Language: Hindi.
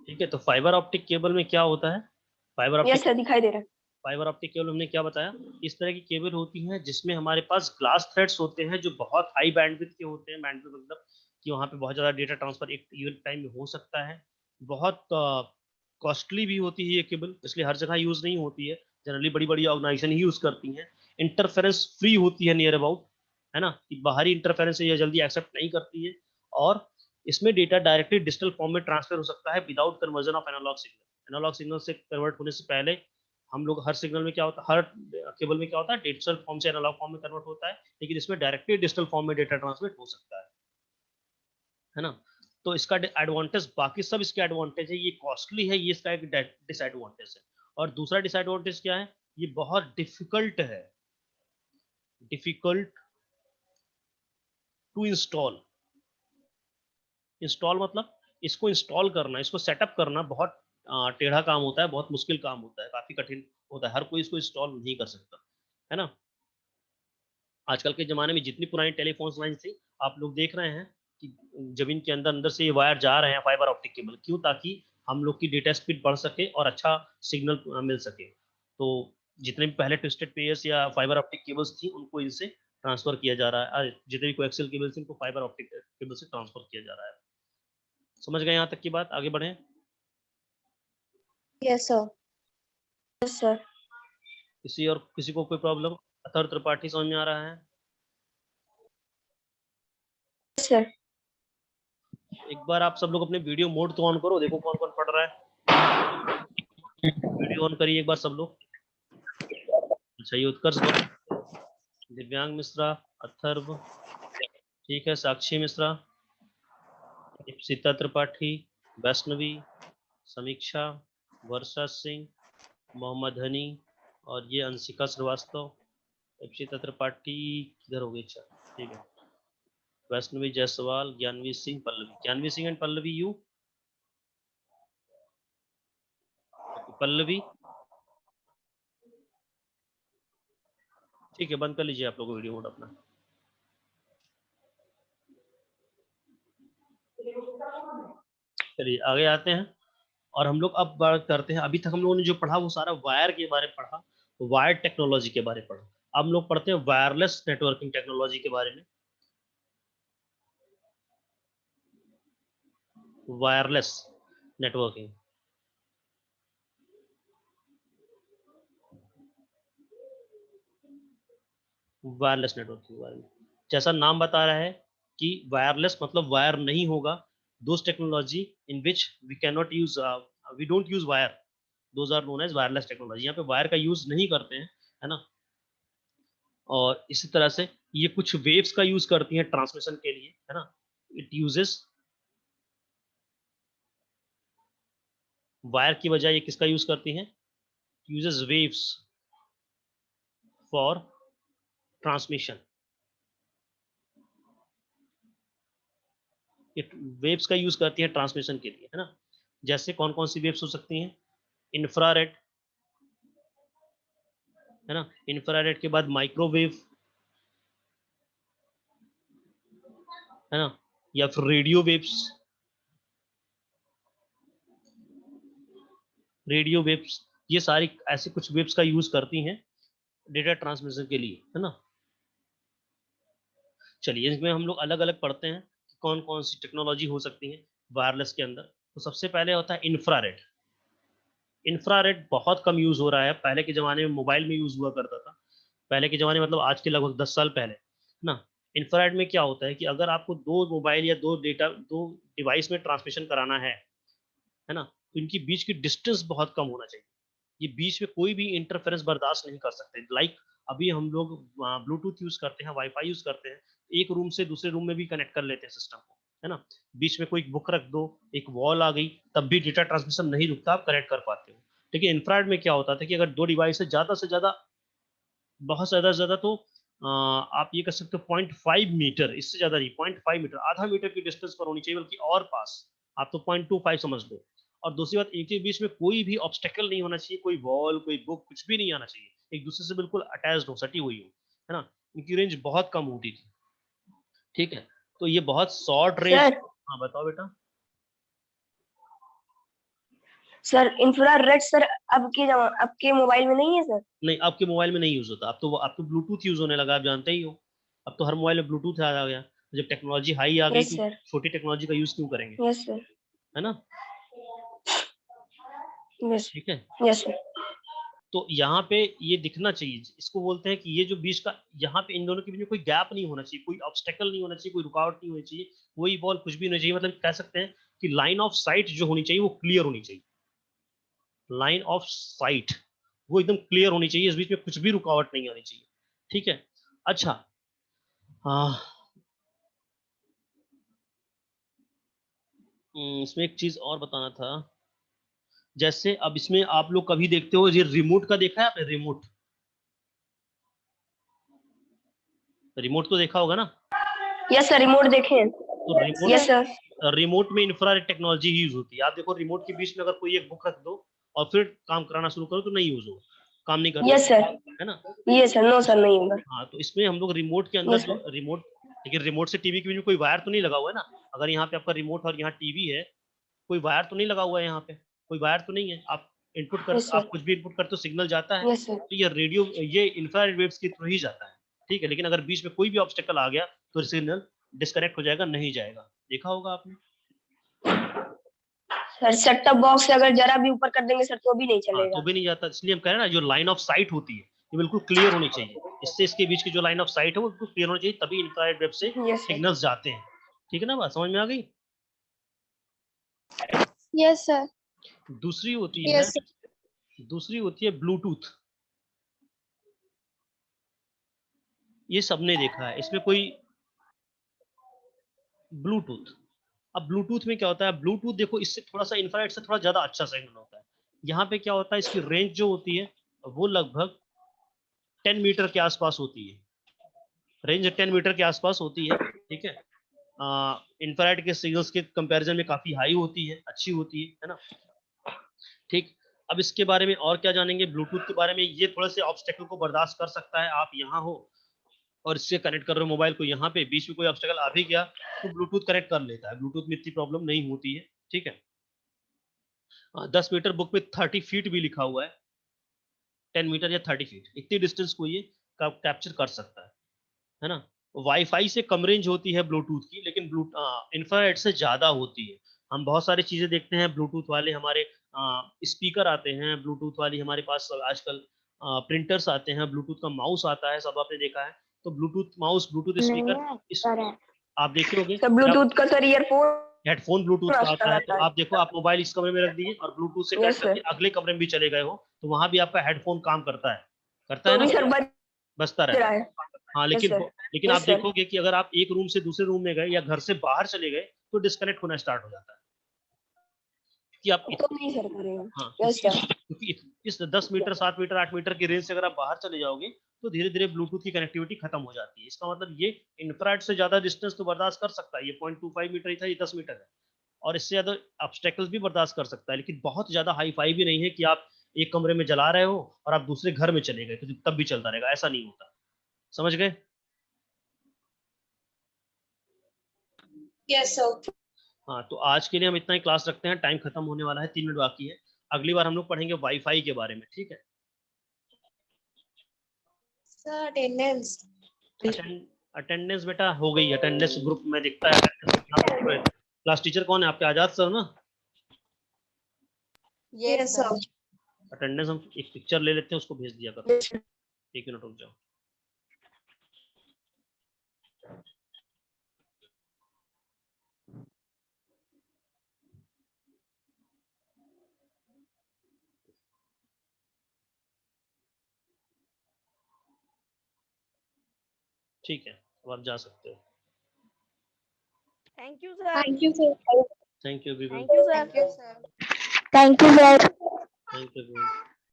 ठीक है, तो फाइबर ऑप्टिक केबल में क्या होता है? फाइबर यस ऑप्टिक सर, दिखाई दे रहा है। फाइबर ऑप्टिक केबल हमने क्या बताया, इस तरह की केबल होती हैं जिसमें हमारे पास ग्लास थ्रेड्स होते हैं जो बहुत हाई बैंडविड्थ के होते हैं। बैंडविड्थ मतलब कि वहाँ पे बहुत ज़्यादा डेटा ट्रांसफर एक इवन टाइम में हो सकता है। बहुत कॉस्टली भी होती है ये केबल, इसलिए हर जगह यूज़ नहीं होती है। जनरली बड़ी बड़ी ऑर्गेनाइजेशन ही यूज़ करती हैं। इंटरफेरेंस फ्री होती है नियर अबाउट, है ना, कि बाहरी इंटरफेरेंस से ये जल्दी एक्सेप्ट नहीं करती है। और इसमें डेटा डायरेक्टली डिजिटल फॉर्म में ट्रांसफर हो सकता है without conversion of analogue signal. Analogue signal से कन्वर्ट होने से पहले हम लोग हर सिग्नल में क्या होता है, हर केबल में क्या होता है, डिजिटल फॉर्म से एनालॉग फॉर्म में कन्वर्ट होता है, लेकिन इसमें डायरेक्टली डिजिटल फॉर्म में डेटा ट्रांसमिट हो सकता है ना। तो इसका एडवांटेज, बाकी सब इसके एडवांटेज है, ये कॉस्टली है, ये इसका एक डिसएडवांटेज है। और दूसरा डिसएडवांटेज क्या है, ये बहुत डिफिकल्ट है, डिफिकल्ट टू इंस्टॉल। इंस्टॉल मतलब इसको इंस्टॉल करना, इसको सेटअप करना बहुत टेढ़ा काम होता है, बहुत मुश्किल काम होता है, काफी कठिन होता है, हर कोई इसको इंस्टॉल नहीं कर सकता, है ना। आजकल के ज़माने में जितनी पुरानी टेलीफ़ोन्स लाइन थी, आप लोग देख रहे हैं कि ज़मीन के अंदर से ये वायर जा रहे हैं फाइबर ऑप्टिक केबल। क्यों? ताकि हम लोग की डेटा स्पीड बढ़ सके और अच्छा सिग्नल मिल सके। तो जितने भी पहले ट्विस्टेड पेयर्स या फाइबर ऑप्टिक केबल्स थी, उनको इनसे ट्रांसफ़र किया जा रहा है। जितने भी कोएक्सियल केबल्स थी, उनको फाइबर ऑप्टिक केबल से ट्रांसफ़र किया जा रहा है। समझ गए यहाँ तक की बात? आगे बढ़ें? Yes sir. Yes sir. किसी को कोई प्रॉब्लम? अथर्व त्रिपाठी समझ में आ रहा है? सर। एक बार आप सब लोग अपने वीडियो मोड तो ऑन करो, देखो कौन-कौन पढ़ रहा है। वीडियो ऑन करिए एक बार सब लोग। अच्छा, ये उत्कर्ष गौतम, दिव्यांग मिश्रा, अथर्व, ठीक है, साक्षी मिश्रा, इप्सिता त्रिपाठी, वैष्णवी, समीक्षा, वर्षा सिंह, मोहम्मद हनी, और ये अंशिका श्रीवास्तव। इप्सिता त्रिपाठी किधर हो गई? अच्छा, ठीक है। वैष्णवी जायसवाल, ज्ञानवी सिंह, पल्लवी। Gyanvi Singh and Pallavi, you? पल्लवी, ठीक है, बंद कर लीजिए आप लोग वीडियो मोड अपना। चलिए आगे आते हैं, और हम लोग अब बात करते हैं। अभी तक हम लोगों ने जो पढ़ा वो सारा वायर के बारे में पढ़ा, वायर टेक्नोलॉजी के बारे में पढ़ा। अब हम लोग पढ़ते हैं वायरलेस नेटवर्किंग टेक्नोलॉजी के बारे में। वायरलेस नेटवर्किंग, वायरलेस नेटवर्किंग के बारे में। जैसा नाम बता रहा है कि वायरलेस मतलब वायर नहीं होगा। Those technology in which we can not use, we don't use wire, those are known as wireless technology. यहाँ पे वायर का यूज नहीं करते हैं, है ना। और इसी तरह से ये कुछ वेव्स का यूज करती हैं ट्रांसमिशन के लिए, है ना। इट यूजेस, वायर की बजाय ये किसका यूज करती हैं? Uses waves for transmission. ये वेव्स का यूज करती है ट्रांसमिशन के लिए, है ना। जैसे कौन कौन सी वेव्स हो सकती हैं? इंफ्रारेड, है ना। इंफ्रारेड के बाद माइक्रोवेव, है ना, या फिर रेडियो वेव्स। रेडियो वेव्स, ये सारी ऐसे कुछ वेव्स का यूज करती हैं डेटा ट्रांसमिशन के लिए, है ना। चलिए इसमें हम लोग अलग अलग पढ़ते हैं कौन कौन सी टेक्नोलॉजी हो सकती है वायरलेस के अंदर। तो सबसे पहले होता है इंफ्रारेड। इंफ्रारेड बहुत कम यूज हो रहा है, पहले के जमाने में मोबाइल में यूज हुआ करता था। पहले के जमाने मतलब आज के लगभग 10 साल पहले, है ना। इंफ्रारेड में क्या होता है कि अगर आपको दो मोबाइल या दो डिवाइस में ट्रांसमिशन कराना है ना, तो इनके बीच की डिस्टेंस बहुत कम होना चाहिए। ये बीच में कोई भी इंटरफेरेंस बर्दाश्त नहीं कर सकते। लाइक अभी हम लोग ब्लूटूथ यूज करते हैं, वाईफाई यूज करते हैं, एक रूम से दूसरे रूम में भी कनेक्ट कर लेते हैं सिस्टम को, है ना। बीच में कोई बुक रख दो, एक वॉल आ गई, तब भी डेटा ट्रांसमिशन नहीं रुकता, आप कनेक्ट कर पाते हो। लेकिन इंफ्रारेड में क्या होता था कि अगर दो डिवाइस से ज्यादा, बहुत ज्यादा से ज्यादा तो आप ये कर सकते हो 0.5 मीटर, इससे ज्यादा नहीं, 0.5 मीटर, आधा मीटर की डिस्टेंस पर होनी चाहिए, बल्कि और पास। आप तो 0.25 समझ लो। और दूसरी बात, एक के बीच में कोई भी ऑब्स्टेकल नहीं होना चाहिए, कोई वॉल, कोई बुक, कुछ भी नहीं आना चाहिए, एक दूसरे से बिल्कुल अटैच्ड हो, सटी हुई हो, है ना। इनकी रेंज बहुत कम होती थी, ठीक है। तो ये बहुत शॉर्ट रेंज। सर हाँ बताओ बेटा। सर इंफ्रारेड सर अब के मोबाइल में नहीं है सर। नहीं, आपके मोबाइल में नहीं यूज होता, अब तो ब्लूटूथ यूज होने लगा, आप जानते ही हो। अब तो हर मोबाइल में ब्लूटूथ आ गया। जब टेक्नोलॉजी हाई आ गई यस तो सर। छोटी टेक्नोलॉजी का यूज क्यों करेंगे, यस सर। है ना? यस। ठीक है। Yes sir. तो यहाँ पे ये दिखना चाहिए, इसको बोलते हैं कि ये जो बीच का, यहाँ पे इन दोनों के बीच में कोई गैप नहीं होना चाहिए, कोई ऑब्स्टेकल नहीं होना चाहिए, कोई रुकावट नहीं होनी चाहिए, कोई बॉल कुछ भी नहीं चाहिए। मतलब कह सकते हैं कि लाइन ऑफ साइट जो होनी चाहिए वो क्लियर होनी चाहिए। लाइन ऑफ साइट वो एकदम क्लियर होनी चाहिए, इस बीच में कुछ भी रुकावट नहीं आनी चाहिए। ठीक है। अच्छा, हाँ, इसमें एक चीज और बताना था। जैसे अब इसमें आप लोग कभी देखते हो, ये रिमोट का देखा है आपने? रिमोट, रिमोट तो देखा होगा ना? यस सर, रिमोट देखें। तो रिमोट, यस सर। रिमोट में इंफ्रारेड टेक्नोलॉजी ही यूज होती है। आप देखो, रिमोट के बीच में अगर कोई एक बुक रख दो और फिर काम कराना शुरू करो तो नहीं यूज होगा, काम नहीं करता, यस सर। है ना? यस सर, नो सर नहीं होगा। हाँ, तो इसमें हम लोग रिमोट के अंदर यस जो सर। रिमोट, लेकिन रिमोट से टीवी के बीच में कोई वायर तो नहीं लगा हुआ है ना? अगर यहाँ पे आपका रिमोट और यहाँ टीवी है, कोई वायर तो नहीं लगा हुआ है, यहाँ पे कोई वायर तो नहीं है। आप इनपुट कर, यस आप सर। कुछ भी इनपुट करते हो, सिग्नल जाता है। Yes sir. तो ये रेडियो, ये इंफ्रारेड वेव्स के थ्रू ही जाता है। ठीक है, लेकिन अगर बीच में कोई भी ऑब्स्टेकल आ गया तो सिग्नल डिस्कनेक्ट हो जाएगा, नहीं जाएगा। देखा होगा आपने। सर सेट टॉप बॉक्स से अगर जरा भी ऊपर कर देंगे सर तो भी नहीं हाँ, तो चलेगा। भी नहीं जाता। इसलिए हम कह रहे हैं ना, जो लाइन ऑफ साइट होती है ये बिल्कुल क्लियर होनी चाहिए। इससे इसके बीच की जो लाइन ऑफ साइट है वो बिल्कुल क्लियर होनी चाहिए, तभी इंफ्रारेड वेव से यस सर। सिग्नल्स जाते हैं। ठीक है ना, बात समझ में आ गई? Yes sir. दूसरी होती है, यस दूसरी होती है ब्लूटूथ। ये सबने देखा है, इसमें कोई ब्लूटूथ। अब ब्लूटूथ में क्या होता है, ब्लूटूथ देखो, इससे थोड़ा सा इंफ्रारेड से थोड़ा ज्यादा अच्छा सिग्नल होता है। यहाँ पे क्या होता है, इसकी रेंज जो होती है वो लगभग 10 मीटर के आसपास होती है। रेंज 10 मीटर के आसपास होती है। ठीक है। इंफ्रारेड के सिग्नल्स के कंपैरिजन में काफी हाई होती है, अच्छी होती है ना? ठीक। अब इसके बारे में और क्या जानेंगे ब्लूटूथ के बारे में? ये थोड़े से ऑब्स्टेकल को बर्दाश्त कर सकता है। आप यहाँ हो और इससे कनेक्ट कर रहे हो मोबाइल को, यहाँ पे बीच में कोई ऑब्स्टेकल आ भी गया तो ब्लूटूथ कनेक्ट कर लेता है, ब्लूटूथ में इतनी प्रॉब्लम नहीं होती है। ठीक है। 10 मीटर बुक में 30 फीट भी लिखा हुआ है, 10 मीटर या 30 फीट, इतनी डिस्टेंस को ये कैप्चर कर सकता है ना? वाईफाई से कम रेंज होती है ब्लूटूथ की, लेकिन इंफ्रारेड से ज्यादा होती है। हम बहुत सारी चीजें देखते हैं ब्लूटूथ वाले, हमारे स्पीकर आते हैं ब्लूटूथ वाली हमारे पास आजकल, प्रिंटर्स आते हैं, ब्लूटूथ का माउस आता है, सब आपने देखा है। तो ब्लूटूथ माउस, ब्लूटूथ स्पीकर, इस आप देखे होंगे। सर, ब्लूटूथ का सर ईयरफोन हेडफोन ब्लूटूथ का आता है। तो आता है। आप देखो, आप मोबाइल इस कमरे में रख दिए और ब्लूटूथ से कनेक्ट यस करके सर। अगले कमरे में भी चले गए हो, तो वहां भी आपका हेडफोन काम करता है तो ना? भी सर बज बजता रहा रहता है। है। हाँ, यस लेकिन सर। लेकिन आप यस सर। देखोगे कि अगर आप एक रूम से दूसरे रूम में गए या घर से बाहर चले गए तो डिस्कनेक्ट होना स्टार्ट हो जाता है। कि आप तो नहीं सर करेगा। हाँ, यस सर। क्योंकि इस 10 मीटर, 7 मीटर, 8 मीटर की रेंज से अगर आप बाहर चले जाओगे तो धीरे धीरे ब्लूटूथ की कनेक्टिविटी खत्म हो जाती है। इसका मतलब ये इंफ्रारेड से ज्यादा डिस्टेंस तो बर्दाश्त कर सकता है, ये 0.25 मीटर ही था, ये 10 मीटर है। और इससे ज्यादा ऑब्स्टेकल्स भी बर्दाश्त कर सकता है, लेकिन बहुत ज्यादा हाई फाई भी नहीं है कि आप एक कमरे में जला रहे हो और आप दूसरे घर में चले गए तो तब भी चलता रहेगा, ऐसा नहीं होता। समझ गए? Yes sir. हाँ, तो आज के लिए हम इतना ही क्लास रखते हैं, टाइम खत्म होने वाला है, 3 मिनट बाकी है। अगली बार हम लोग पढ़ेंगे वाईफाई के बारे में। ठीक है। Sir attendance. अटेंडेंस बेटा हो गई, अटेंडेंस ग्रुप में दिखता है अटेंडेंस। क्लास टीचर कौन है आपके? आजाद सर ना? Yes sir. अटेंडेंस हम एक पिक्चर ले लेते हैं, उसको भेज दिया करो। 1 मिनट रुक जाओ। ठीक है, अब आप जा सकते हो। Thank you sir. Thank you sir. Thank you everyone. Thank you sir. Thank you sir. Thank you everyone.